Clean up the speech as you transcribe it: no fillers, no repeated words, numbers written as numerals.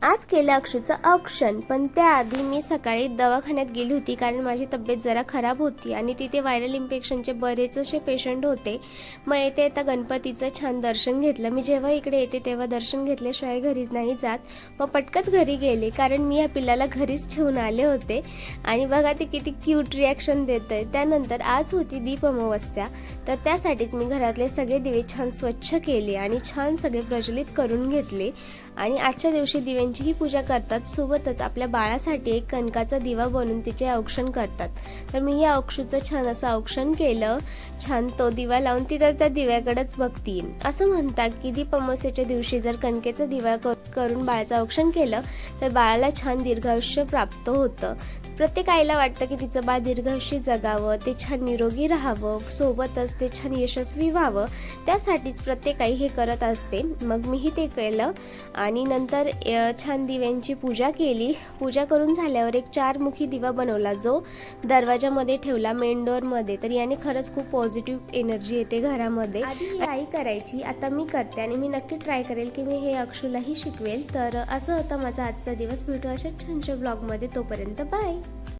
आज केलं अक्षूचं औक्षण, पण त्याआधी मी सकाळी दवाखान्यात गेली होती कारण माझी तब्येत जरा खराब होती आणि तिथे व्हायरल इन्फेक्शनचे बरेच असे पेशंट होते. मग येता गणपतीचं छान दर्शन घेतलं. मी जेव्हा इकडे येते तेव्हा दर्शन घेतल्याशिवाय घरी नाही जात. मग पटकन घरी गेले कारण मी या पिल्लाला घरीच ठेवून आले होते आणि बघा ते किती क्यूट रिॲक्शन देत आहे. त्यानंतर आज होती दीप अमावस्या, तर त्यासाठीच मी घरातले सगळे दिवे छान स्वच्छ केले आणि छान सगळे प्रज्वलित करून घेतले आणि आजच्या दिवशी दिव्यांचीही पूजा करतात. सोबतच आपल्या बाळासाठी एक कणकाचा दिवा बनवून तिचे औक्षण करतात. तर मी या अक्षूचं छान असं औक्षण केलं. छान तो दिवा लावून ती तर त्या दिव्याकडेच बघती. असं म्हणतात की दीप अमावस्येच्या दिवशी जर कणकेचा दिवा करून बाळाचं औक्षण केलं तर बाळाला छान दीर्घायुष्य प्राप्त होतं. प्रत्येक आईला वाटतं की तिचं बाळ दीर्घायुष्य जगावं, ते छान निरोगी राहावं, सोबतच ते छान यशस्वी व्हावं. त्यासाठीच प्रत्येक आई हे करत असते. मग मीही ते केलं आणि नंतर छान दिव्यांची पूजा केली. पूजा करून झाल्यावर एक 4 मुखी दिवा बनवला जो दरवाजामध्ये ठेवला, मेन डोअरमध्ये. तर याने खरंच खूप पॉझिटिव्ह एनर्जी येते घरामध्ये. आधी आई करायची, आता मी करते आणि मी नक्की ट्राय करेल की मी हे अक्षूलाही शिकवेल. तर असं होता माझा आजचा दिवस. भेटू अशाच छानशा ब्लॉगमध्ये. तोपर्यंत बाय.